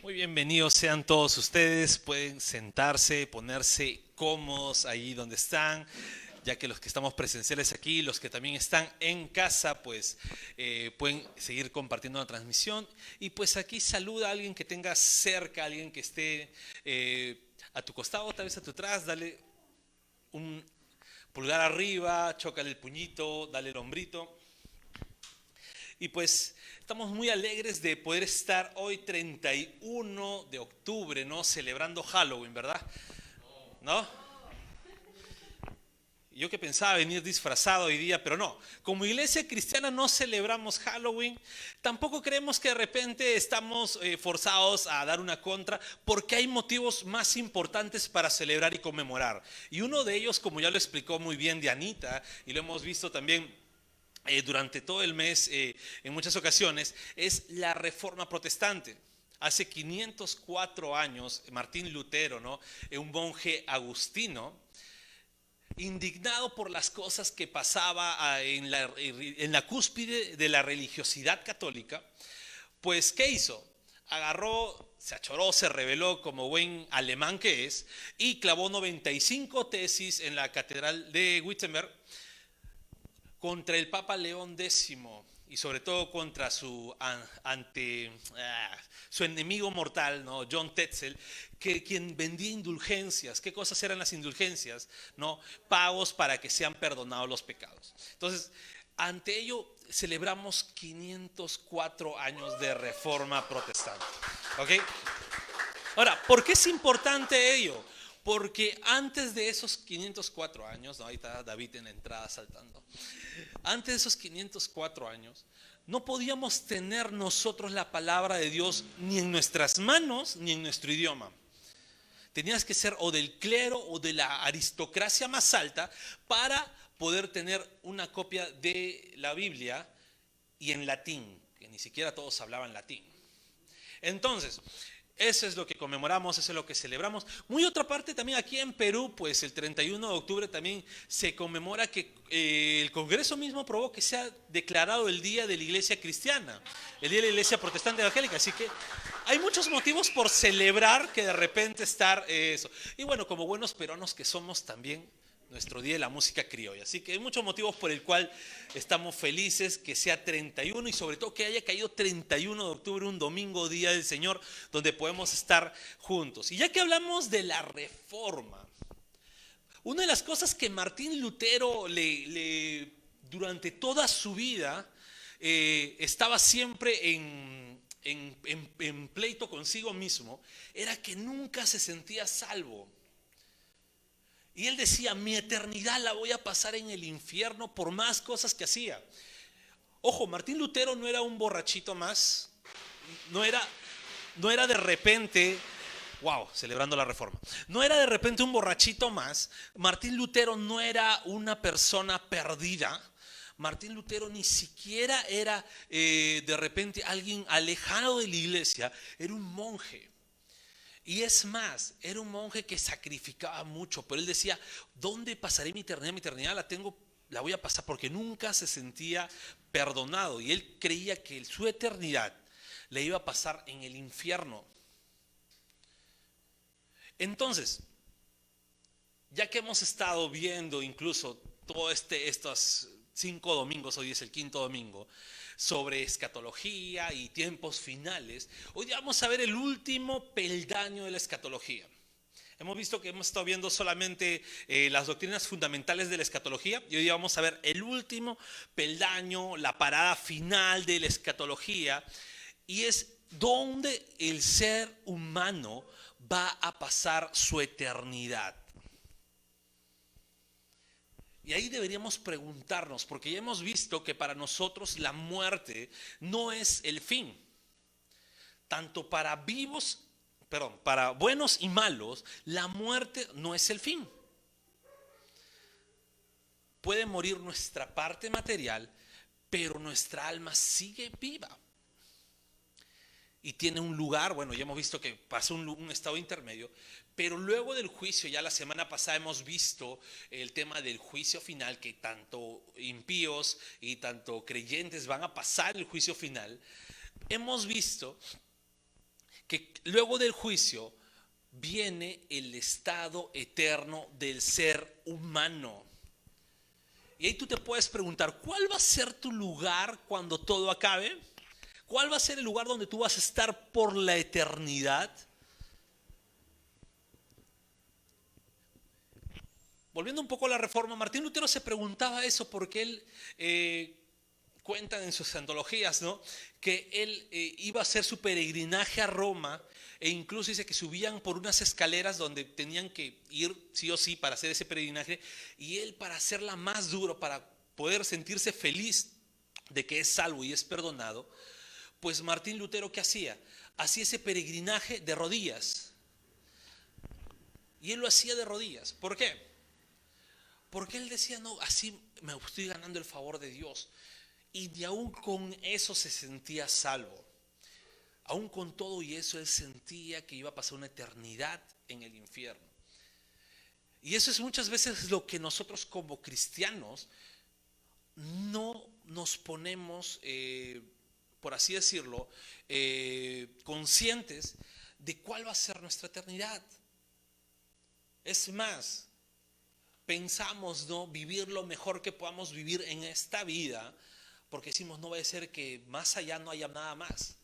Muy bienvenidos sean todos ustedes. Pueden sentarse, ponerse cómodos ahí donde están, ya que los que estamos presenciales aquí, los que también están en casa, pues pueden seguir compartiendo la transmisión. Y pues aquí saluda a alguien que tenga cerca, a alguien que esté a tu costado, tal vez a tu atrás, dale un pulgar arriba, chócale el puñito, dale el hombrito. Y pues estamos muy alegres de poder estar hoy 31 de octubre, ¿no? Celebrando Halloween, ¿verdad? ¿No? Yo que pensaba venir disfrazado hoy día, pero no. Como iglesia cristiana no celebramos Halloween. Tampoco creemos que de repente estamos forzados a dar una contra, porque hay motivos más importantes para celebrar y conmemorar. Y uno de ellos, como ya lo explicó muy bien Dianita, y lo hemos visto también durante todo el mes en muchas ocasiones, es la Reforma Protestante. Hace 504 años, Martín Lutero, ¿no? Un monje agustino, indignado por las cosas que pasaba en la cúspide de la religiosidad católica, pues ¿qué hizo? Agarró, se achoró, se rebeló como buen alemán que es y clavó 95 tesis en la catedral de Wittenberg contra el Papa León X y sobre todo contra su enemigo mortal, ¿no? John Tetzel, quien vendía indulgencias. ¿Qué cosas eran las indulgencias? ¿No? Pagos para que sean perdonados los pecados. Entonces, ante ello celebramos 504 años de reforma protestante. ¿Ok? Ahora, ¿por qué es importante ello? Porque antes de esos 504 años, ¿no? Ahí está David en la entrada saltando. Antes de esos 504 años, no podíamos tener nosotros la palabra de Dios ni en nuestras manos ni en nuestro idioma. Tenías que ser o del clero o de la aristocracia más alta para poder tener una copia de la Biblia y en latín, que ni siquiera todos hablaban latín. Entonces, eso es lo que conmemoramos, eso es lo que celebramos. Muy otra parte también aquí en Perú, pues el 31 de octubre también se conmemora que el Congreso mismo aprobó que sea declarado el Día de la Iglesia Cristiana, el Día de la Iglesia Protestante Evangélica. Así que hay muchos motivos por celebrar que de repente estar eso. Y bueno, como buenos peruanos que somos también, nuestro Día de la Música Criolla. Así que hay muchos motivos por el cual estamos felices que sea 31 y sobre todo que haya caído 31 de octubre, un domingo, Día del Señor, donde podemos estar juntos. Y ya que hablamos de la reforma, una de las cosas que Martín Lutero durante toda su vida estaba siempre en pleito consigo mismo, era que nunca se sentía salvo. Y él decía, mi eternidad la voy a pasar en el infierno por más cosas que hacía. Ojo, Martín Lutero no era un borrachito más, no era, no era de repente, wow, celebrando la reforma, no era de repente un borrachito más. Martín Lutero no era una persona perdida. Martín Lutero ni siquiera era de repente alguien alejado de la iglesia, era un monje. Y es más, era un monje que sacrificaba mucho, pero él decía, ¿dónde pasaré mi eternidad? Mi eternidad la voy a pasar porque nunca se sentía perdonado. Y él creía que su eternidad le iba a pasar en el infierno. Entonces, ya que hemos estado viendo incluso todos estos 5 domingos, hoy es el quinto domingo, sobre escatología y tiempos finales, hoy vamos a ver el último peldaño de la escatología. Hemos visto que hemos estado viendo solamente las doctrinas fundamentales de la escatología y hoy vamos a ver el último peldaño, la parada final de la escatología, y es donde el ser humano va a pasar su eternidad. Y ahí deberíamos preguntarnos, porque ya hemos visto que para nosotros la muerte no es el fin. Tanto para vivos, perdón, para buenos y malos, la muerte no es el fin. Puede morir nuestra parte material, pero nuestra alma sigue viva. Y tiene un lugar, bueno, ya hemos visto que pasa un estado intermedio, pero luego del juicio, ya la semana pasada hemos visto el tema del juicio final, que tanto impíos y tanto creyentes van a pasar el juicio final. Hemos visto que luego del juicio viene el estado eterno del ser humano. Y ahí tú te puedes preguntar, ¿cuál va a ser tu lugar cuando todo acabe? ¿Cuál va a ser el lugar donde tú vas a estar por la eternidad? Volviendo un poco a la Reforma, Martín Lutero se preguntaba eso porque él cuenta en sus antologías, ¿no?, que él iba a hacer su peregrinaje a Roma e incluso dice que subían por unas escaleras donde tenían que ir sí o sí para hacer ese peregrinaje, y él, para hacerla más duro, para poder sentirse feliz de que es salvo y es perdonado, pues Martín Lutero, ¿qué hacía? Hacía ese peregrinaje de rodillas. Y él lo hacía de rodillas. ¿Por qué? Porque él decía, no, así me estoy ganando el favor de Dios. Y ni aún con eso se sentía salvo. Aún con todo y eso, él sentía que iba a pasar una eternidad en el infierno. Y eso es muchas veces lo que nosotros como cristianos no nos ponemos, por así decirlo, conscientes de cuál va a ser nuestra eternidad. Es más, pensamos, ¿no?, vivir lo mejor que podamos vivir en esta vida, porque decimos, no vaya a ser que más allá no haya nada más.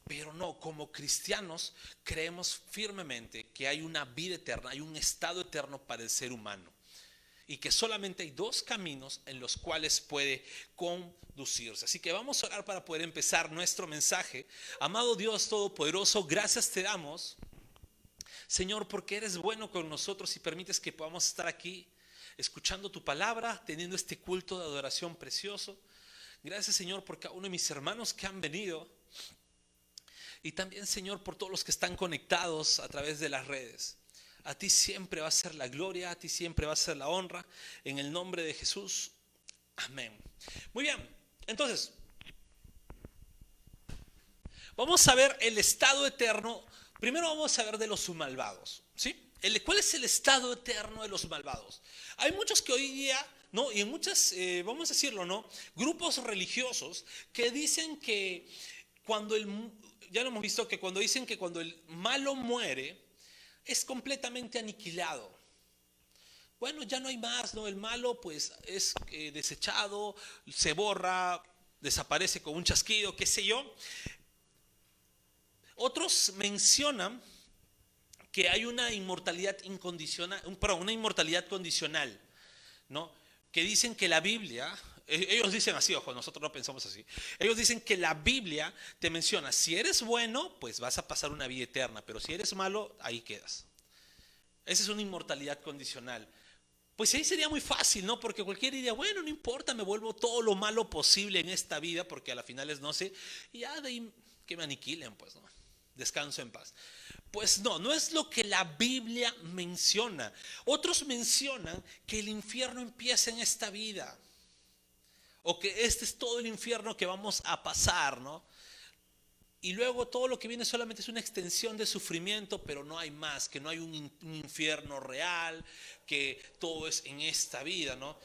Pero no, como cristianos creemos firmemente que hay una vida eterna, hay un estado eterno para el ser humano, y que solamente hay dos caminos en los cuales puede conducirse. Así que vamos a orar para poder empezar nuestro mensaje. Amado Dios Todopoderoso, gracias te damos, Señor, porque eres bueno con nosotros y permites que podamos estar aquí escuchando tu palabra, teniendo este culto de adoración precioso. Gracias, Señor, por cada uno de mis hermanos que han venido, y también, Señor, por todos los que están conectados a través de las redes. A ti siempre va a ser la gloria, a ti siempre va a ser la honra, en el nombre de Jesús. Amén. Muy bien, entonces vamos a ver el estado eterno. Primero vamos a ver de los malvados, ¿sí? ¿Cuál es el estado eterno de los malvados? Hay muchos que hoy día, ¿no?, y en muchas, vamos a decirlo, ¿no?, grupos religiosos que dicen que ya lo hemos visto, que cuando dicen que cuando el malo muere, es completamente aniquilado. Bueno, ya no hay más, ¿no? El malo pues es desechado, se borra, desaparece con un chasquido, qué sé yo. Otros mencionan que hay una inmortalidad incondicional, una inmortalidad condicional, ¿no? Que dicen que la Biblia, ellos dicen así, ojo, nosotros no pensamos así. Ellos dicen que la Biblia te menciona, si eres bueno, pues vas a pasar una vida eterna, pero si eres malo, ahí quedas. Esa es una inmortalidad condicional. Pues ahí sería muy fácil, ¿no? Porque cualquiera diría, bueno, no importa, me vuelvo todo lo malo posible en esta vida, porque a la final es no sé, y ya de ahí que me aniquilen, pues, ¿no? Descanso en paz. Pues no, no es lo que la Biblia menciona. Otros mencionan que el infierno empieza en esta vida, o que este es todo el infierno que vamos a pasar, ¿no? Y luego todo lo que viene solamente es una extensión de sufrimiento, pero no hay más, que no hay un infierno real, que todo es en esta vida, ¿no?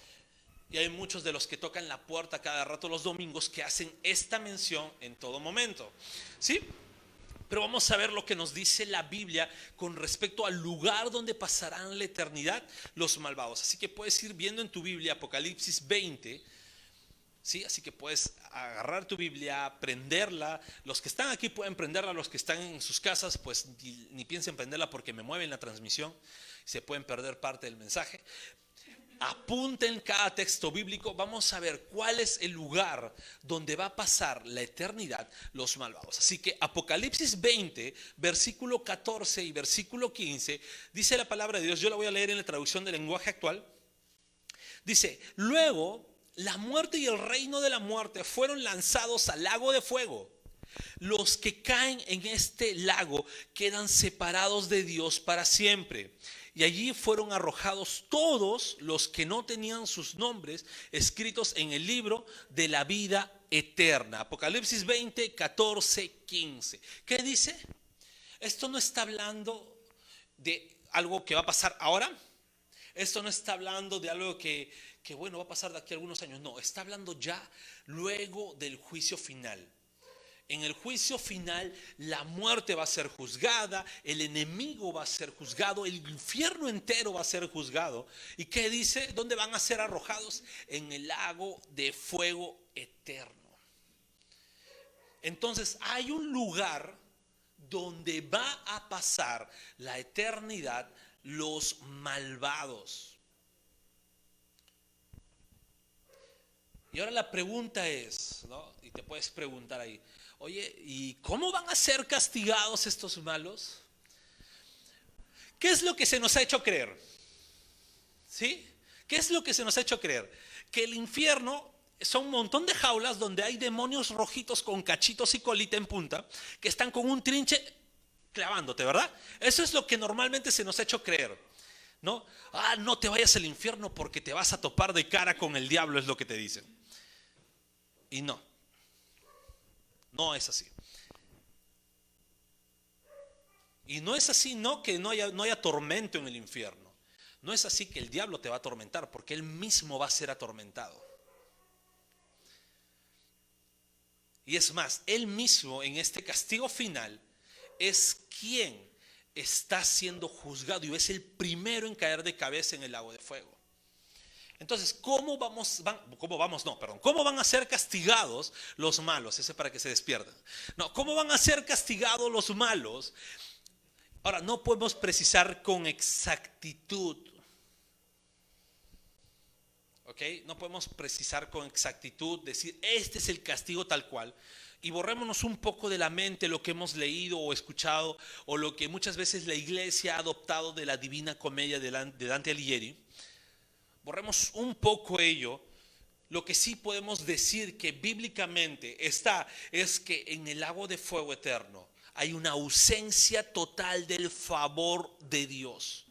Y hay muchos de los que tocan la puerta cada rato los domingos que hacen esta mención en todo momento, ¿sí? Pero vamos a ver lo que nos dice la Biblia con respecto al lugar donde pasarán la eternidad los malvados. Así que puedes ir viendo en tu Biblia Apocalipsis 20, ¿sí? Así que puedes agarrar tu Biblia, prenderla. Los que están aquí pueden prenderla, los que están en sus casas pues ni piensen prenderla porque me mueven la transmisión, se pueden perder parte del mensaje. Apunten cada texto bíblico. Vamos a ver cuál es el lugar donde va a pasar la eternidad los malvados. Así que Apocalipsis 20, versículo 14 y versículo 15, dice la palabra de Dios. Yo la voy a leer en la traducción del lenguaje actual. Dice, luego la muerte y el reino de la muerte fueron lanzados al lago de fuego. Los que caen en este lago quedan separados de Dios para siempre. Y allí fueron arrojados todos los que no tenían sus nombres escritos en el libro de la vida eterna. Apocalipsis 20, 14, 15. ¿Qué dice? Esto no está hablando de algo que va a pasar ahora. Esto no está hablando de algo que bueno, va a pasar de aquí a algunos años. No, está hablando ya luego del juicio final. En el juicio final, la muerte va a ser juzgada, el enemigo va a ser juzgado, el infierno entero va a ser juzgado. ¿Y qué dice? ¿Dónde van a ser arrojados? En el lago de fuego eterno. Entonces hay un lugar donde va a pasar la eternidad los malvados. Y ahora la pregunta es, ¿no? Y te puedes preguntar ahí, oye, ¿y cómo van a ser castigados estos malos? ¿Qué es lo que se nos ha hecho creer? ¿Sí? ¿Qué es lo que se nos ha hecho creer? Que el infierno son un montón de jaulas donde hay demonios rojitos con cachitos y colita en punta que están con un trinche clavándote, ¿verdad? Eso es lo que normalmente se nos ha hecho creer, ¿no? Ah, no te vayas al infierno porque te vas a topar de cara con el diablo, es lo que te dicen. Y no, no es así. Y no es así, no que no haya tormento en el infierno. No es así que el diablo te va a atormentar, porque él mismo va a ser atormentado. Y es más, él mismo en este castigo final es quien está siendo juzgado y es el primero en caer de cabeza en el lago de fuego. Entonces, ¿cómo van a ser castigados los malos? Ese es para que se despierten. No, ¿cómo van a ser castigados los malos? Ahora, no podemos precisar con exactitud. ¿Ok? No podemos precisar con exactitud, decir, este es el castigo tal cual. Y borrémonos un poco de la mente lo que hemos leído o escuchado, o lo que muchas veces la iglesia ha adoptado de la Divina Comedia de Dante Alighieri. Borremos un poco ello. Lo que sí podemos decir que bíblicamente está es que en el lago de fuego eterno hay una ausencia total del favor de Dios.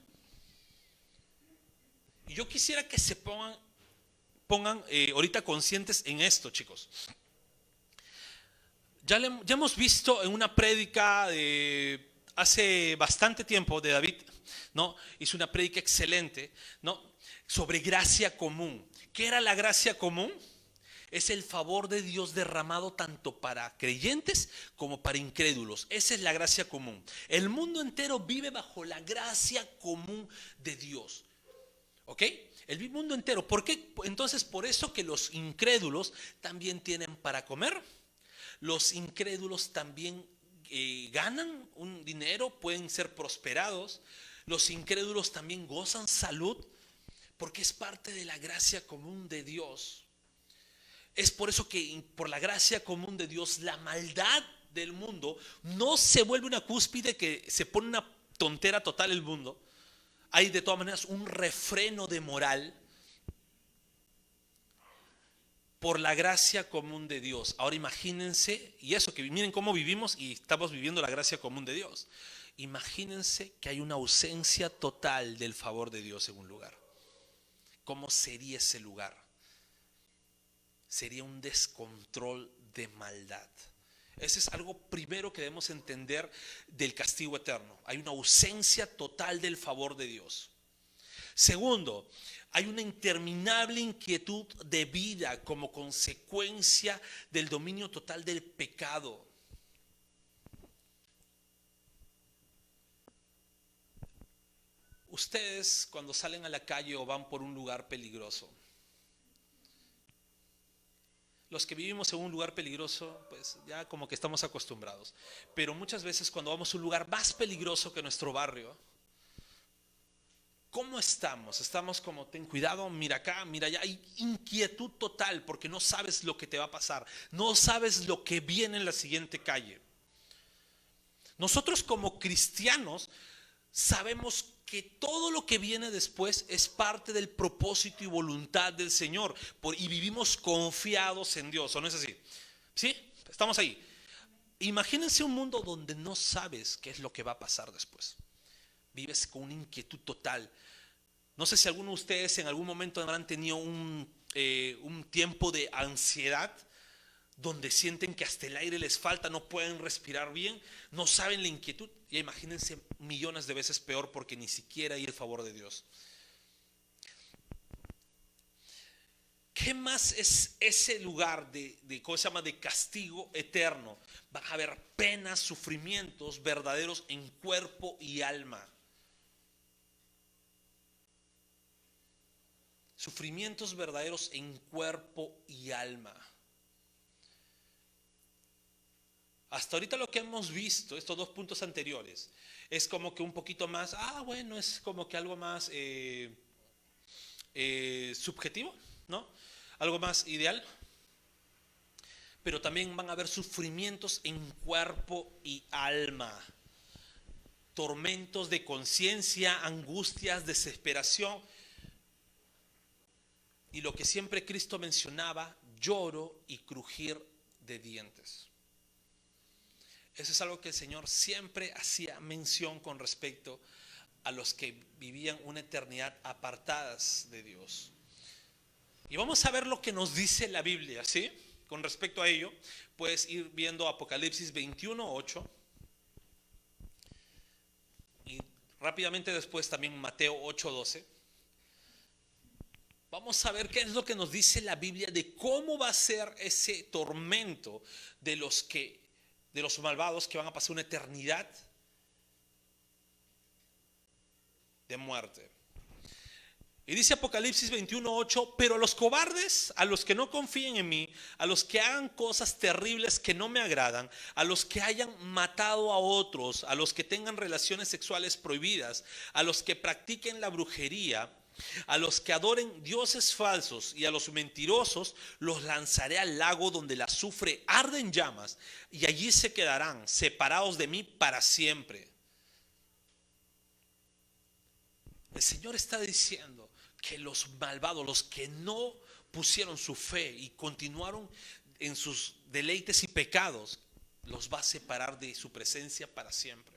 Y yo quisiera que se pongan ahorita conscientes en esto, chicos. Ya hemos visto en una prédica de hace bastante tiempo de David, ¿no? Hizo una prédica excelente, ¿no? Sobre gracia común. ¿Qué era la gracia común? Es el favor de Dios derramado tanto para creyentes como para incrédulos. Esa es la gracia común. El mundo entero vive bajo la gracia común de Dios. ¿Ok? El mundo entero. ¿Por qué? Entonces, por eso que los incrédulos también tienen para comer. Los incrédulos también ganan un dinero, pueden ser prosperados. Los incrédulos también gozan salud, porque es parte de la gracia común de Dios. Es por eso que por la gracia común de Dios, la maldad del mundo no se vuelve una cúspide que se pone una tontera total el mundo. Hay de todas maneras un refreno de moral por la gracia común de Dios. Ahora imagínense, y eso que miren cómo vivimos y estamos viviendo la gracia común de Dios. Imagínense que hay una ausencia total del favor de Dios en un lugar. ¿Cómo sería ese lugar? Sería un descontrol de maldad. Ese es algo primero que debemos entender del castigo eterno. Hay una ausencia total del favor de Dios. Segundo, hay una interminable inquietud de vida como consecuencia del dominio total del pecado. Ustedes cuando salen a la calle o van por un lugar peligroso, los que vivimos en un lugar peligroso, pues ya como que estamos acostumbrados. Pero muchas veces cuando vamos a un lugar más peligroso que nuestro barrio, ¿cómo estamos? Estamos como, ten cuidado, mira acá, mira allá. Hay inquietud total porque no sabes lo que te va a pasar. No sabes lo que viene en la siguiente calle. Nosotros como cristianos sabemos que todo lo que viene después es parte del propósito y voluntad del Señor, y vivimos confiados en Dios, ¿o no es así? ¿Sí? Estamos ahí. Imagínense un mundo donde no sabes qué es lo que va a pasar después. Vives con una inquietud total. No sé si alguno de ustedes en algún momento habrán tenido un tiempo de ansiedad, donde sienten que hasta el aire les falta, no pueden respirar bien, no saben la inquietud. Y imagínense millones de veces peor porque ni siquiera hay el favor de Dios. ¿Qué más es ese lugar ¿cómo se llama? De castigo eterno? Va a haber penas, sufrimientos verdaderos en cuerpo y alma. Sufrimientos verdaderos en cuerpo y alma. Hasta ahorita lo que hemos visto, estos dos puntos anteriores, es como que un poquito más, bueno, es como que algo más subjetivo, ¿no? Algo más ideal. Pero también van a haber sufrimientos en cuerpo y alma. Tormentos de conciencia, angustias, desesperación. Y lo que siempre Cristo mencionaba, lloro y crujir de dientes. Eso es algo que el Señor siempre hacía mención con respecto a los que vivían una eternidad apartadas de Dios. Y vamos a ver lo que nos dice la Biblia, ¿sí? Con respecto a ello, puedes ir viendo Apocalipsis 21:8 y rápidamente después también Mateo 8:12. Vamos a ver qué es lo que nos dice la Biblia de cómo va a ser ese tormento de los malvados que van a pasar una eternidad de muerte. Y dice Apocalipsis 21:8, pero a los cobardes, a los que no confíen en mí, a los que hagan cosas terribles que no me agradan, a los que hayan matado a otros, a los que tengan relaciones sexuales prohibidas, a los que practiquen la brujería, a los que adoren dioses falsos y a los mentirosos, los lanzaré al lago donde el azufre arde en llamas, y allí se quedarán separados de mí para siempre. El Señor está diciendo que los malvados, los que no pusieron su fe y continuaron en sus deleites y pecados, los va a separar de su presencia para siempre.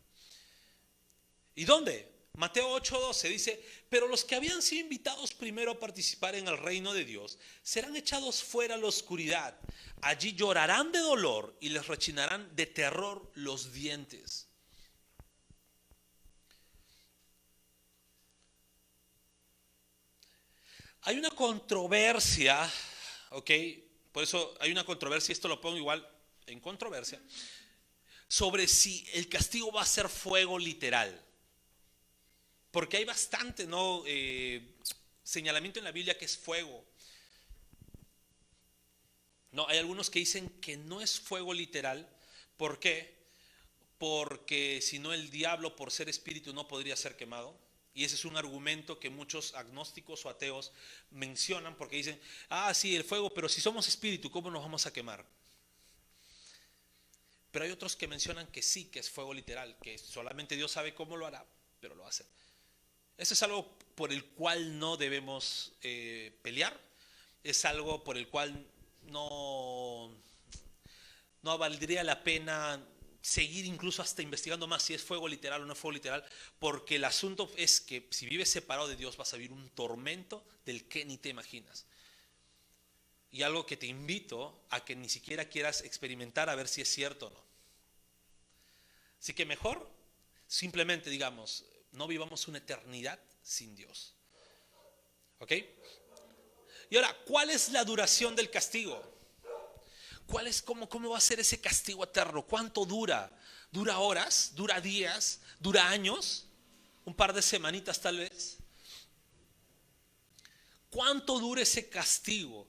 ¿Y dónde? Mateo 8:12 dice, pero los que habían sido invitados primero a participar en el reino de Dios serán echados fuera a la oscuridad. Allí llorarán de dolor y les rechinarán de terror los dientes. Hay una controversia, ¿ok? Por eso hay una controversia, esto lo pongo igual en controversia, sobre si el castigo va a ser fuego literal. Porque hay bastante, ¿no? Señalamiento en la Biblia que es fuego. No, hay algunos que dicen que no es fuego literal. ¿Por qué? Porque si no, el diablo, por ser espíritu, no podría ser quemado. Y ese es un argumento que muchos agnósticos o ateos mencionan porque dicen, sí, el fuego, pero si somos espíritu, ¿cómo nos vamos a quemar? Pero hay otros que mencionan que sí, que es fuego literal, que solamente Dios sabe cómo lo hará, pero lo hace. Eso es algo por el cual no debemos pelear, es algo por el cual no valdría la pena seguir incluso hasta investigando más si es fuego literal o no es fuego literal, porque el asunto es que si vives separado de Dios vas a vivir un tormento del que ni te imaginas. Y algo que te invito a que ni siquiera quieras experimentar a ver si es cierto o no. Así que mejor simplemente digamos, no vivamos una eternidad sin Dios. ¿Ok? Y ahora, ¿cuál es la duración del castigo? ¿Cómo va a ser ese castigo eterno? ¿Cuánto dura? ¿Dura horas? ¿Dura días? ¿Dura años? ¿Un par de semanitas tal vez? ¿Cuánto dura ese castigo?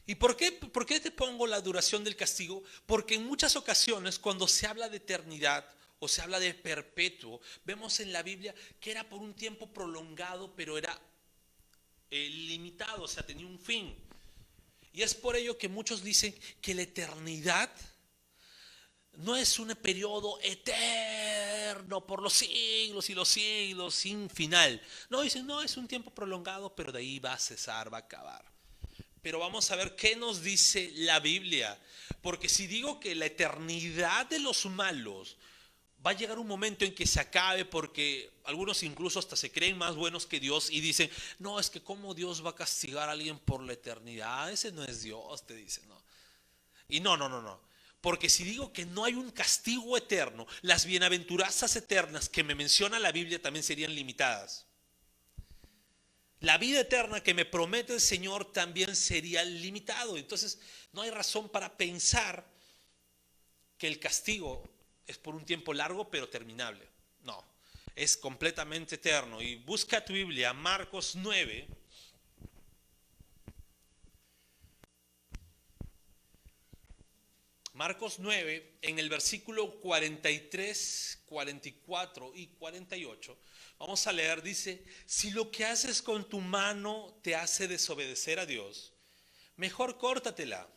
¿Y por qué te pongo la duración del castigo? Porque en muchas ocasiones cuando se habla de eternidad o se habla de perpetuo, vemos en la Biblia que era por un tiempo prolongado, pero era limitado, o sea, tenía un fin. Y es por ello que muchos dicen que la eternidad no es un periodo eterno por los siglos y los siglos sin final. No, dicen, no, es un tiempo prolongado, pero de ahí va a cesar, va a acabar. Pero vamos a ver qué nos dice la Biblia. Porque si digo que la eternidad de los malos va a llegar un momento en que se acabe, porque algunos incluso hasta se creen más buenos que Dios y dicen, no, es que cómo Dios va a castigar a alguien por la eternidad, ese no es Dios, te dicen, ¿no? Y no, porque si digo que no hay un castigo eterno, las bienaventuranzas eternas que me menciona la Biblia también serían limitadas. la vida eterna que me promete el Señor también sería limitado. Entonces, no hay razón para pensar que el castigo es por un tiempo largo pero terminable. No, es completamente eterno. Y busca tu Biblia, Marcos 9. Marcos 9, en el versículo 43, 44 y 48, vamos a leer, dice: si lo que haces con tu mano te hace desobedecer a Dios, mejor córtatela.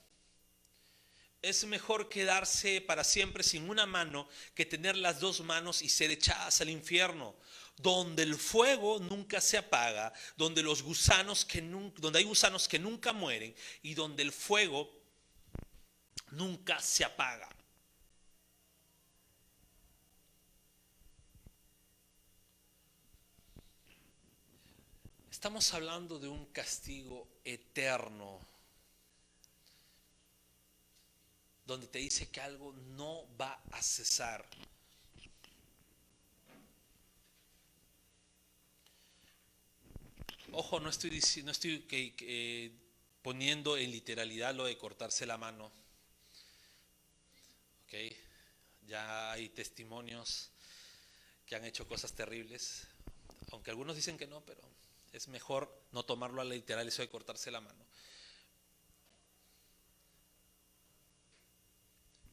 Es mejor quedarse para siempre sin una mano que tener las dos manos y ser echadas al infierno, donde el fuego nunca se apaga, donde los gusanos donde hay gusanos que nunca mueren y donde el fuego nunca se apaga. Estamos hablando de un castigo eterno, donde te dice que algo no va a cesar. Ojo, no estoy poniendo en literalidad lo de cortarse la mano. ¿Ok? Ya hay testimonios que han hecho cosas terribles, aunque algunos dicen que no, pero es mejor no tomarlo a la literal eso de cortarse la mano.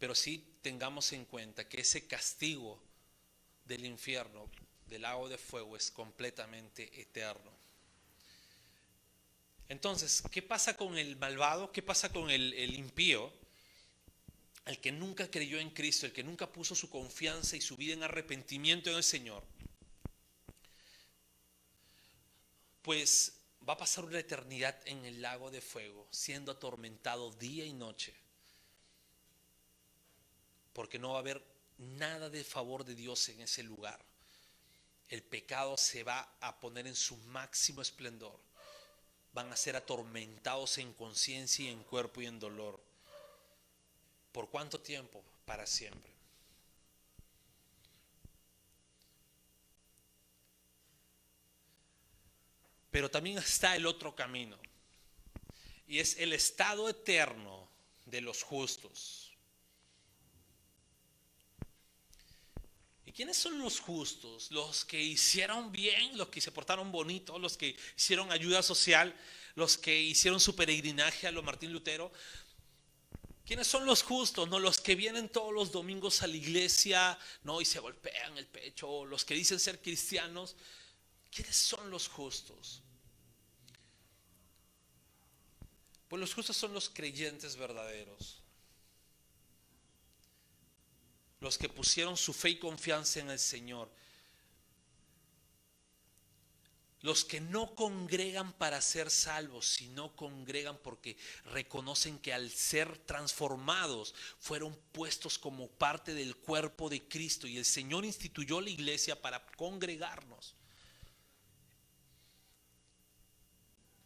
Pero sí tengamos en cuenta que ese castigo del infierno, del lago de fuego, es completamente eterno. Entonces, ¿qué pasa con el malvado? ¿Qué pasa con el impío? El que nunca creyó en Cristo, el que nunca puso su confianza y su vida en arrepentimiento en el Señor, pues va a pasar una eternidad en el lago de fuego, siendo atormentado día y noche, porque no va a haber nada de favor de Dios en ese lugar. El pecado se va a poner en su máximo esplendor. Van a ser atormentados en conciencia y en cuerpo y en dolor. ¿Por cuánto tiempo? Para siempre. Pero también está el otro camino, y es el estado eterno de los justos. ¿Y quiénes son los justos? Los que hicieron bien, los que se portaron bonito, los que hicieron ayuda social, los que hicieron su peregrinaje a lo Martín Lutero. ¿Quiénes son los justos? No, los que vienen todos los domingos a la iglesia, no, y se golpean el pecho, los que dicen ser cristianos. ¿Quiénes son los justos? Pues los justos son los creyentes verdaderos, los que pusieron su fe y confianza en el Señor, los que no congregan para ser salvos, sino congregan porque reconocen que al ser transformados fueron puestos como parte del cuerpo de Cristo, y el Señor instituyó la iglesia para congregarnos.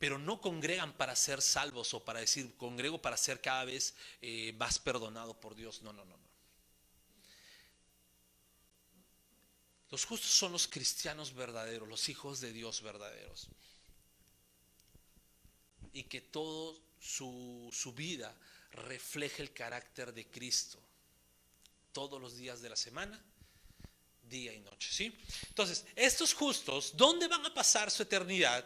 Pero no congregan para ser salvos o para decir congrego para ser cada vez más perdonado por Dios. No, no, no, no. Los justos son los cristianos verdaderos, los hijos de Dios verdaderos. Y que toda su vida refleje el carácter de Cristo. Todos los días de la semana, día y noche, ¿sí? Entonces, estos justos, ¿dónde van a pasar su eternidad?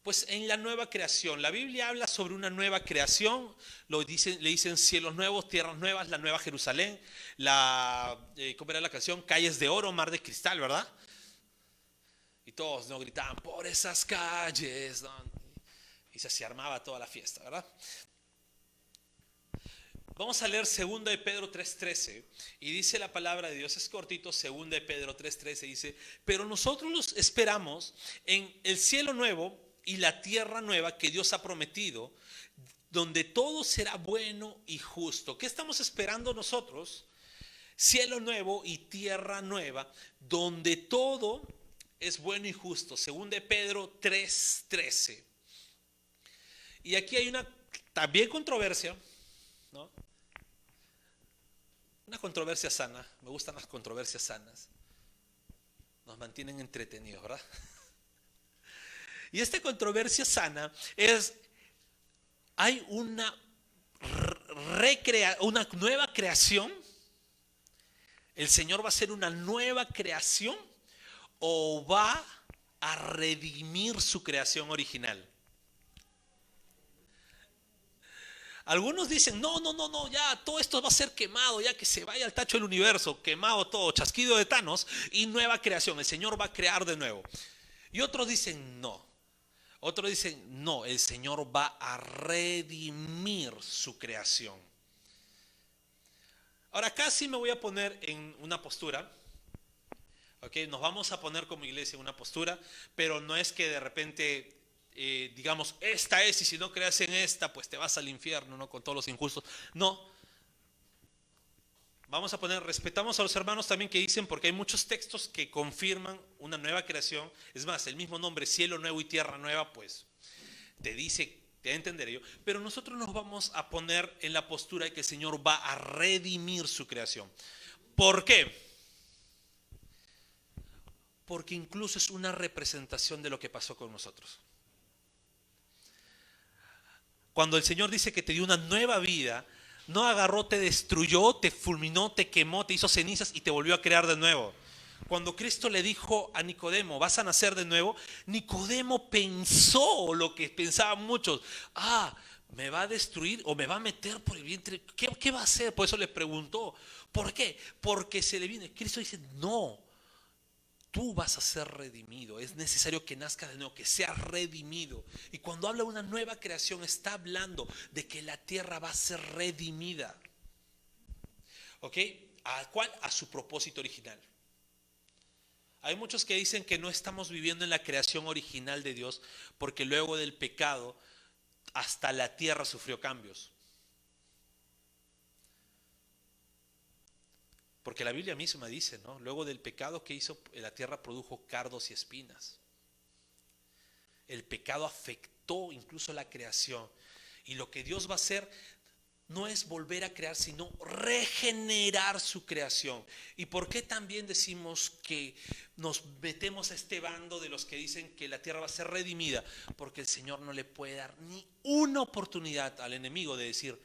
Pues en la nueva creación. La Biblia habla sobre una nueva creación, le dicen cielos nuevos, tierras nuevas, la nueva Jerusalén, ¿cómo era la canción? Calles de oro, mar de cristal, ¿verdad? Y todos no gritaban por esas calles, ¿no? Y se armaba toda la fiesta, ¿verdad? Vamos a leer 2 de Pedro 3:13 y dice la palabra de Dios, es cortito, 2 de Pedro 3:13 dice: pero nosotros los esperamos en el cielo nuevo y la tierra nueva que Dios ha prometido, donde todo será bueno y justo. ¿Qué estamos esperando nosotros? Cielo nuevo y tierra nueva, donde todo es bueno y justo. 2 de Pedro 3:13. Y aquí hay una también controversia, ¿no? Una controversia sana. Me gustan las controversias sanas. Nos mantienen entretenidos, ¿verdad? Y esta controversia sana es, hay una nueva creación. ¿El Señor va a hacer una nueva creación o va a redimir su creación original? Algunos dicen, no, no, no, no, ya todo esto va a ser quemado, ya que se vaya al tacho del universo, quemado todo, chasquido de Thanos y nueva creación, el Señor va a crear de nuevo. Y otros dicen, no. Otros dicen, no, el Señor va a redimir su creación. Ahora acá sí me voy a poner en una postura. ¿Ok? Nos vamos a poner como iglesia en una postura, pero no es que de repente digamos, esta es, y si no creas en esta, pues te vas al infierno, ¿no? Con todos los injustos. No. Vamos a poner, respetamos a los hermanos también que dicen, porque hay muchos textos que confirman una nueva creación. Es más, el mismo nombre, cielo nuevo y tierra nueva, pues te dice, te da a entender ello. Pero nosotros nos vamos a poner en la postura de que el Señor va a redimir su creación. ¿Por qué? Porque incluso es una representación de lo que pasó con nosotros. Cuando el Señor dice que te dio una nueva vida, no agarró, te destruyó, te fulminó, te quemó, te hizo cenizas y te volvió a crear de nuevo. Cuando Cristo le dijo a Nicodemo, vas a nacer de nuevo, Nicodemo pensó lo que pensaban muchos. Me va a destruir o me va a meter por el vientre. ¿Qué va a hacer? Por eso le preguntó. ¿Por qué? Porque se le viene. Cristo dice, no. Tú vas a ser redimido. Es necesario que nazcas de nuevo, que seas redimido. Y cuando habla de una nueva creación, está hablando de que la tierra va a ser redimida. ¿Ok? ¿A cuál? A su propósito original. Hay muchos que dicen que no estamos viviendo en la creación original de Dios porque luego del pecado hasta la tierra sufrió cambios. Porque la Biblia misma dice, ¿no? Luego del pecado que hizo, la tierra produjo cardos y espinas. El pecado afectó incluso la creación. Y lo que Dios va a hacer no es volver a crear, sino regenerar su creación. ¿Y por qué también decimos que nos metemos a este bando de los que dicen que la tierra va a ser redimida? Porque el Señor no le puede dar ni una oportunidad al enemigo de decir,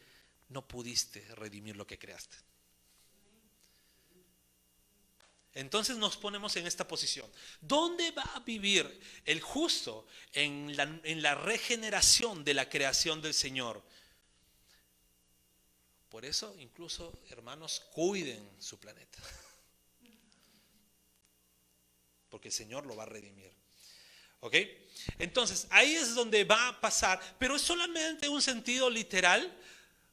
no pudiste redimir lo que creaste. Entonces nos ponemos en esta posición. ¿Dónde va a vivir el justo? En la regeneración de la creación del Señor. Por eso, incluso, hermanos, cuiden su planeta. Porque el Señor lo va a redimir. ¿Ok? Entonces, ahí es donde va a pasar. Pero es solamente un sentido literal.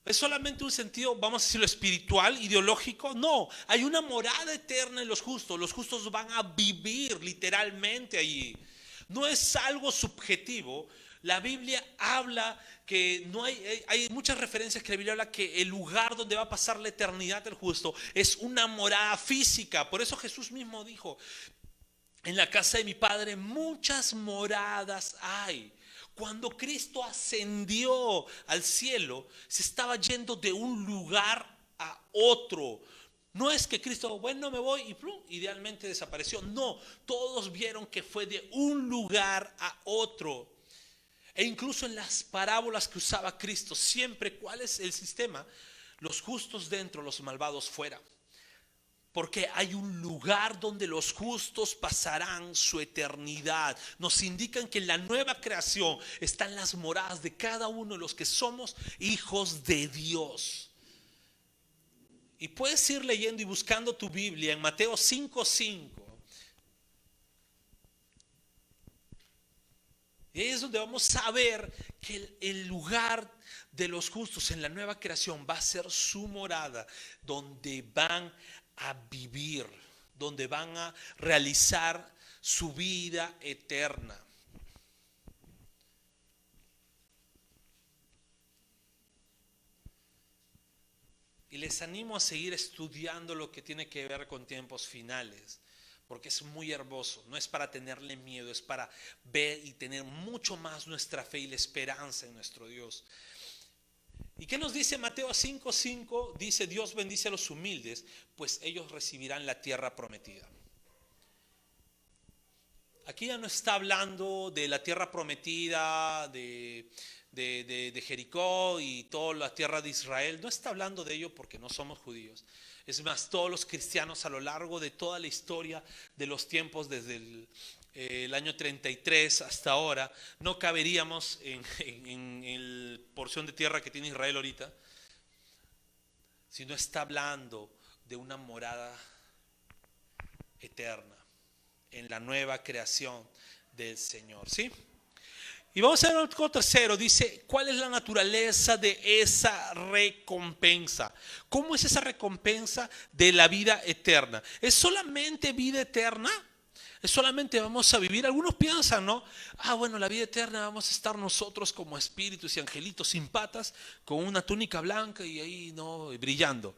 ¿Es solamente un sentido, vamos a decirlo, espiritual, ideológico? No, hay una morada eterna en los justos. Los justos van a vivir literalmente allí. No es algo subjetivo. La Biblia habla que no hay muchas referencias que la Biblia habla que el lugar donde va a pasar la eternidad del justo es una morada física. Por eso Jesús mismo dijo, en la casa de mi Padre muchas moradas hay. Cuando Cristo ascendió al cielo, se estaba yendo de un lugar a otro. No es que Cristo, bueno, me voy y plum, idealmente desapareció. No, todos vieron que fue de un lugar a otro. E incluso en las parábolas que usaba Cristo, siempre, ¿cuál es el sistema? Los justos dentro, los malvados fuera. Porque hay un lugar donde los justos pasarán su eternidad. Nos indican que en la nueva creación están las moradas de cada uno de los que somos hijos de Dios. Y puedes ir leyendo y buscando tu Biblia en Mateo 5:5. Y ahí es donde vamos a ver que el lugar de los justos en la nueva creación va a ser su morada, donde van a vivir, donde van a realizar su vida eterna. Y les animo a seguir estudiando lo que tiene que ver con tiempos finales, porque es muy hermoso. No es para tenerle miedo, es para ver y tener mucho más nuestra fe y la esperanza en nuestro Dios. ¿Y qué nos dice Mateo 5:5? Dice, Dios bendice a los humildes, pues ellos recibirán la tierra prometida. Aquí ya no está hablando de la tierra prometida, de Jericó y toda la tierra de Israel. No está hablando de ello porque no somos judíos. Es más, todos los cristianos a lo largo de toda la historia de los tiempos, desde el año 33 hasta ahora, no caberíamos en la porción de tierra que tiene Israel ahorita, sino está hablando de una morada eterna en la nueva creación del Señor, ¿sí? Y vamos a ver algo tercero. Dice, ¿cuál es la naturaleza de esa recompensa? ¿Cómo es esa recompensa de la vida eterna? ¿Es solamente vida eterna? ¿Es solamente vamos a vivir? Algunos piensan, ¿no? Bueno, la vida eterna vamos a estar nosotros como espíritus y angelitos sin patas, con una túnica blanca y ahí, ¿no?, brillando.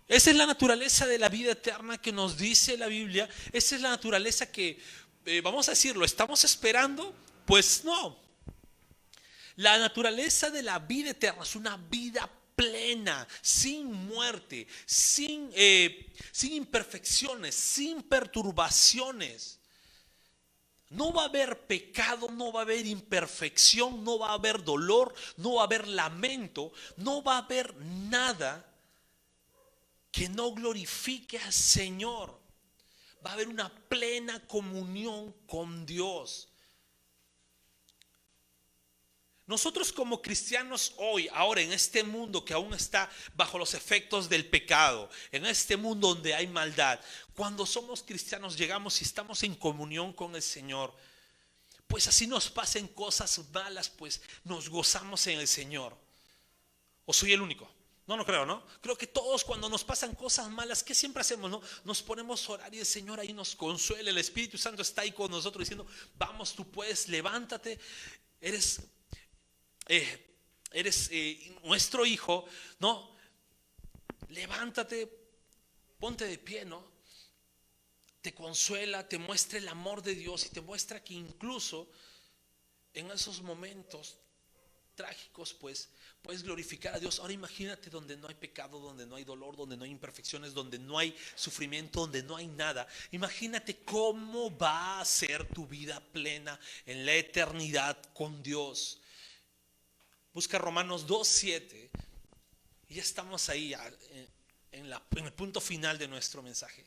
Esa es la naturaleza de la vida eterna que nos dice la Biblia. Esa es la naturaleza que, vamos a decirlo, ¿estamos esperando? Pues no. La naturaleza de la vida eterna es una vida plena, sin muerte, sin imperfecciones, sin perturbaciones. No va a haber pecado, no va a haber imperfección, no va a haber dolor, no va a haber lamento, no va a haber nada que no glorifique al Señor. Va a haber una plena comunión con Dios. Nosotros como cristianos hoy, ahora en este mundo que aún está bajo los efectos del pecado, en este mundo donde hay maldad, cuando somos cristianos llegamos y estamos en comunión con el Señor, pues así nos pasen cosas malas, pues nos gozamos en el Señor. ¿O soy el único? No, no creo, ¿no? Creo que todos cuando nos pasan cosas malas, ¿qué siempre hacemos, no? Nos ponemos a orar y el Señor ahí nos consuela. El Espíritu Santo está ahí con nosotros diciendo, vamos, tú puedes, levántate, eres nuestro hijo, ¿no? Levántate, ponte de pie, ¿no? Te consuela, te muestra el amor de Dios y te muestra que incluso en esos momentos trágicos, pues puedes glorificar a Dios. Ahora imagínate donde no hay pecado, donde no hay dolor, donde no hay imperfecciones, donde no hay sufrimiento, donde no hay nada. Imagínate cómo va a ser tu vida plena en la eternidad con Dios. Busca Romanos 2:7 y ya estamos ahí en el punto final de nuestro mensaje.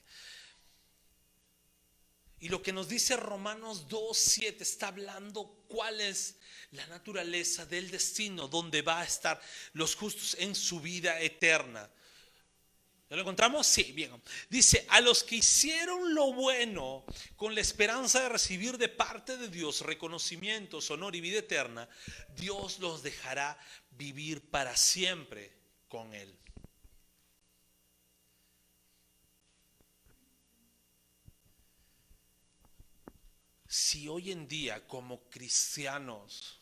Y lo que nos dice Romanos 2:7 está hablando cuál es la naturaleza del destino donde va a estar los justos en su vida eterna. ¿Ya lo encontramos? Sí, bien. Dice, a los que hicieron lo bueno con la esperanza de recibir de parte de Dios reconocimientos, honor y vida eterna, Dios los dejará vivir para siempre con Él. Si hoy en día como cristianos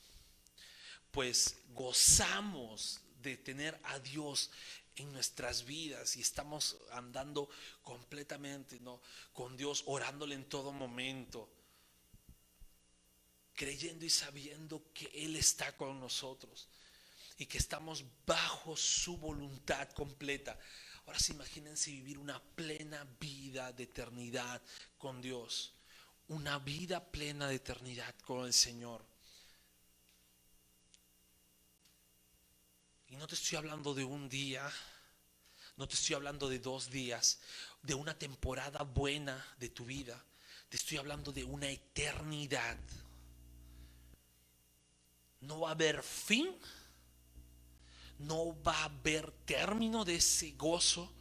pues gozamos de tener a Dios en nuestras vidas y estamos andando completamente, ¿no?, con Dios, orándole en todo momento, creyendo y sabiendo que Él está con nosotros y que estamos bajo su voluntad completa. Ahora sí, imagínense vivir una plena vida de eternidad con Dios, una vida plena de eternidad con el Señor. Y no te estoy hablando de un día, no te estoy hablando de 2 días, de una temporada buena de tu vida. Te estoy hablando de una eternidad. No va a haber fin, no va a haber término de ese gozo,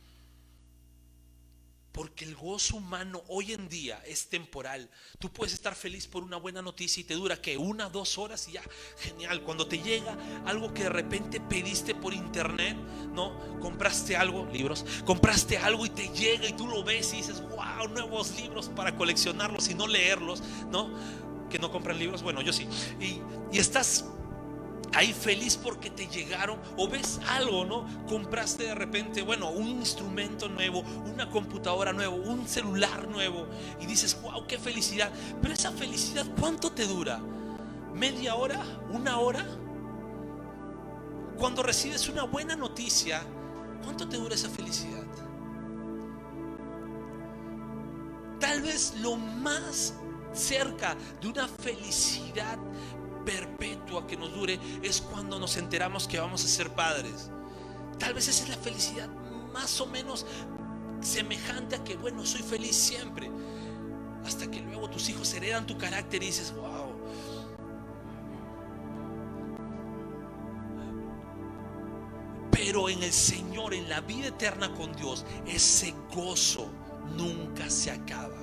porque el gozo humano hoy en día es temporal. Tú puedes estar feliz por una buena noticia y te dura que 1 o 2 horas y ya, genial. Cuando te llega algo que de repente pediste por internet, ¿no? Compraste algo, libros, compraste algo y te llega y tú lo ves y dices, wow, nuevos libros para coleccionarlos y no leerlos, ¿no? Que no compran libros, bueno, yo sí. Y estás ahí feliz porque te llegaron, o ves algo, ¿no? Compraste de repente, bueno, un instrumento nuevo, una computadora nueva, un celular nuevo y dices, wow, qué felicidad. Pero esa felicidad, ¿cuánto te dura? ¿Media hora? ¿1 hora? Cuando recibes una buena noticia, ¿cuánto te dura esa felicidad? Tal vez lo más cerca de una felicidad perpetua que nos dure es cuando nos enteramos que vamos a ser padres. Tal vez esa es la felicidad más o menos semejante a que, bueno, soy feliz siempre, hasta que luego tus hijos heredan tu carácter y dices, wow. Pero en el Señor, en la vida eterna con Dios, ese gozo nunca se acaba.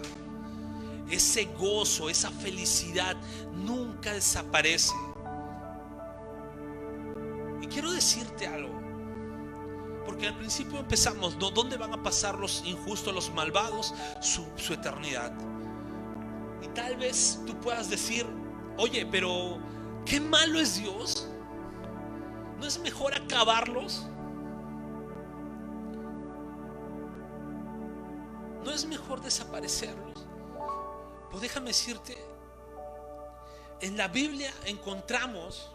Ese gozo, esa felicidad nunca desaparece. Y quiero decirte algo, porque al principio empezamos, ¿no? ¿Dónde van a pasar los injustos, los malvados, su eternidad? Y tal vez tú puedas decir, oye, pero qué malo es Dios. ¿No es mejor acabarlos? ¿No es mejor desaparecerlos? Pues déjame decirte, en la Biblia encontramos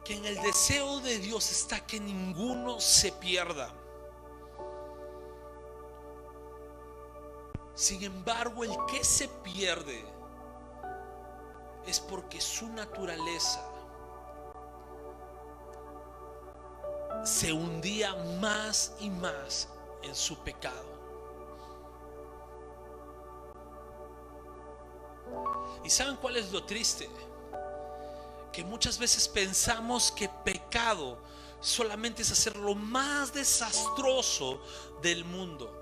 que en el deseo de Dios está que ninguno se pierda. Sin embargo, el que se pierde es porque su naturaleza se hundía más y más en su pecado. ¿Y saben cuál es lo triste? Que muchas veces pensamos que pecado solamente es hacer lo más desastroso del mundo.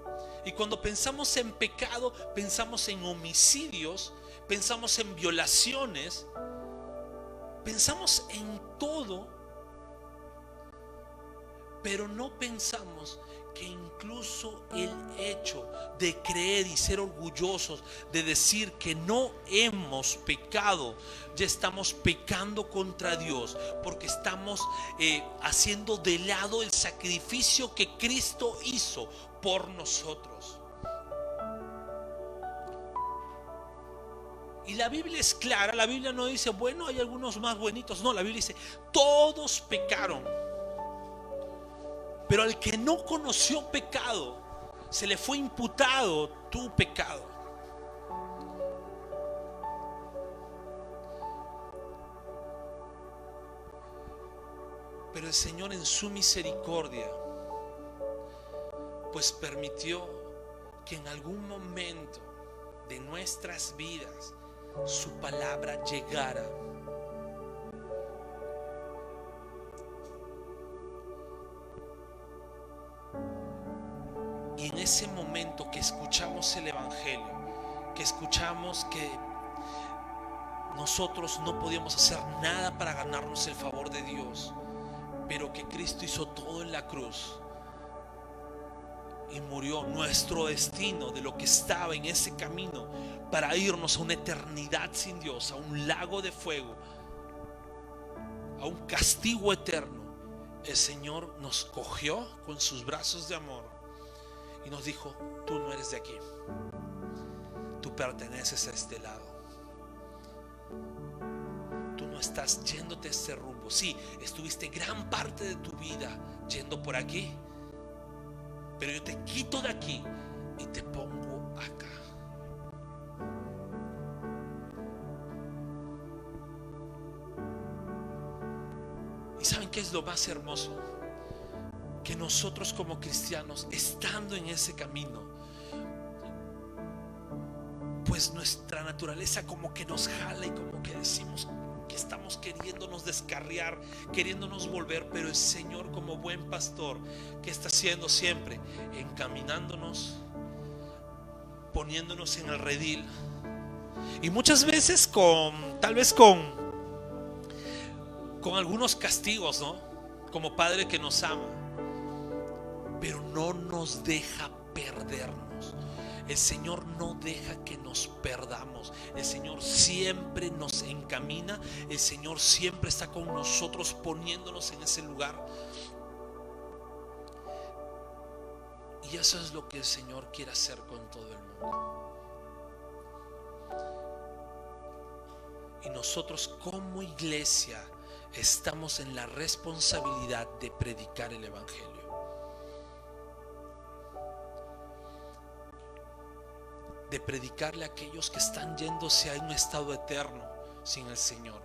Y cuando pensamos en pecado, pensamos en homicidios, pensamos en violaciones, pensamos en todo, pero no pensamos que incluso el hecho de creer y ser orgullosos de decir que no hemos pecado, ya estamos pecando contra Dios, porque estamos haciendo de lado el sacrificio que Cristo hizo por nosotros. Y la Biblia es clara. La Biblia no dice, bueno, hay algunos más buenitos. No, la Biblia dice, todos pecaron. Pero al que no conoció pecado, se le fue imputado tu pecado. Pero el Señor, en su misericordia, pues permitió que en algún momento de nuestras vidas su palabra llegara. Y en ese momento que escuchamos el Evangelio, que escuchamos que nosotros no podíamos hacer nada para ganarnos el favor de Dios, pero que Cristo hizo todo en la cruz y murió nuestro destino de lo que estaba en ese camino para irnos a una eternidad sin Dios, a un lago de fuego, a un castigo eterno. El Señor nos cogió con sus brazos de amor y nos dijo, tú no eres de aquí, tú perteneces a este lado, tú no estás yéndote a este rumbo. Sí, estuviste gran parte de tu vida yendo por aquí, pero yo te quito de aquí y te pongo acá. ¿Y saben qué es lo más hermoso? Que nosotros como cristianos, estando en ese camino, pues nuestra naturaleza como que nos jala y como que decimos que estamos queriéndonos descarriar, queriéndonos volver, pero el Señor, como buen pastor, ¿qué está haciendo siempre? Encaminándonos, poniéndonos en el redil. Y muchas veces tal vez con algunos castigos, ¿no? Como Padre que nos ama, pero no nos deja perdernos. El Señor no deja que nos perdamos. El Señor siempre nos encamina. El Señor siempre está con nosotros, poniéndonos en ese lugar. Y eso es lo que el Señor quiere hacer con todo el mundo. Y nosotros como iglesia estamos en la responsabilidad de predicar el Evangelio. de predicarle a aquellos que están yéndose a un estado eterno sin el Señor.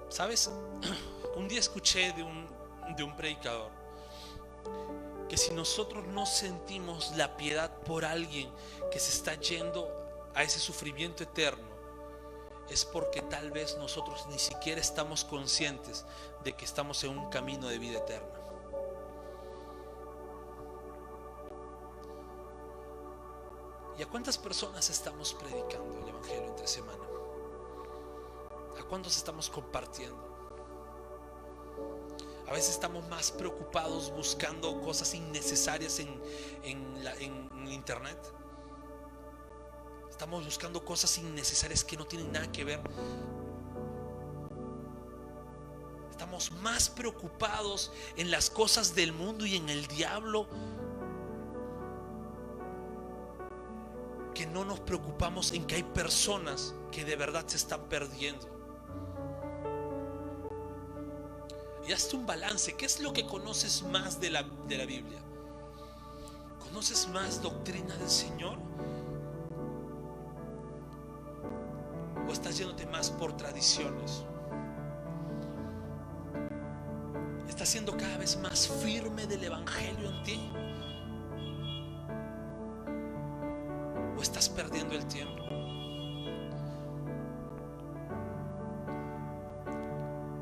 ¿Sabes? Un día escuché de un predicador que si nosotros no sentimos la piedad por alguien que se está yendo a ese sufrimiento eterno, es porque tal vez nosotros ni siquiera estamos conscientes de que estamos en un camino de vida eterna. ¿Y a cuántas personas estamos predicando el Evangelio entre semana? ¿A cuántos estamos compartiendo? A veces estamos más preocupados buscando cosas innecesarias en internet. Estamos buscando cosas innecesarias que no tienen nada que ver. Estamos más preocupados en las cosas del mundo y en el diablo, que no nos preocupamos en que hay personas que de verdad se están perdiendo. Y hazte un balance. ¿Qué es lo que conoces más de la Biblia? ¿Conoces más doctrina del Señor? ¿O estás yéndote más por tradiciones? ¿Estás siendo cada vez más firme del Evangelio en ti? ¿O estás perdiendo el tiempo?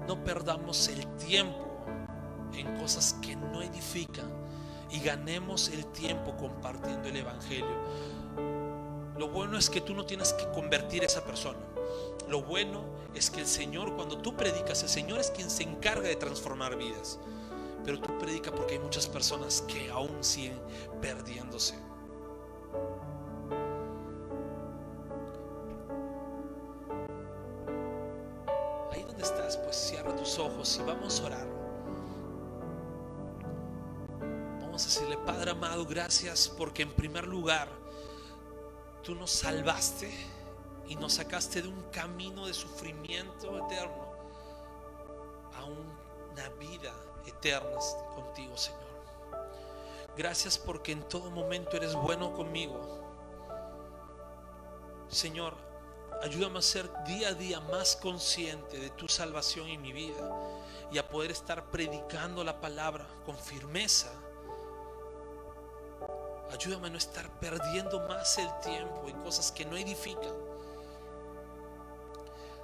No perdamos el tiempo en cosas que no edifican y ganemos el tiempo compartiendo el Evangelio. Lo bueno es que tú no tienes que convertir a esa persona. Lo bueno es que el Señor, cuando tú predicas, el Señor es quien se encarga de transformar vidas. Pero tú predicas porque hay muchas personas que aún siguen perdiéndose. Ahí donde estás, pues cierra tus ojos y vamos a orar. Vamos a decirle: Padre amado, gracias porque en primer lugar tú nos salvaste y nos sacaste de un camino de sufrimiento eterno a una vida eterna contigo, Señor. Gracias porque en todo momento eres bueno conmigo. Señor, ayúdame a ser día a día más consciente de tu salvación en mi vida y a poder estar predicando la palabra con firmeza. Ayúdame a no estar perdiendo más el tiempo en cosas que no edifican,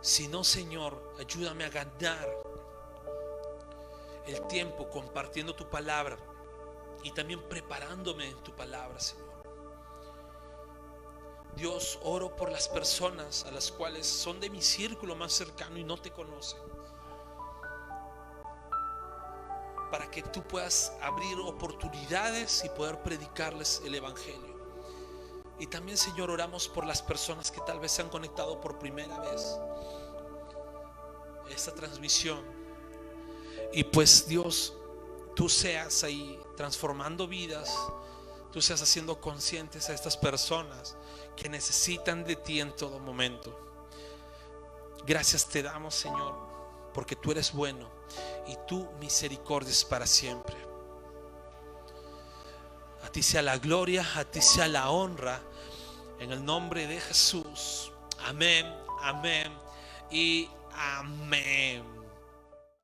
sino, Señor, ayúdame a ganar el tiempo compartiendo tu palabra y también preparándome en tu palabra, Señor. Dios, oro por las personas a las cuales son de mi círculo más cercano y no te conocen, para que tú puedas abrir oportunidades y poder predicarles el Evangelio. Y también, Señor, oramos por las personas que tal vez se han conectado por primera vez a esta transmisión. Y pues, Dios, tú seas ahí transformando vidas, tú seas haciendo conscientes a estas personas que necesitan de ti en todo momento. Gracias te damos, Señor, porque tú eres bueno y tu misericordia es para siempre. A ti sea la gloria, a ti sea la honra, en el nombre de Jesús. Amén, amén y amén.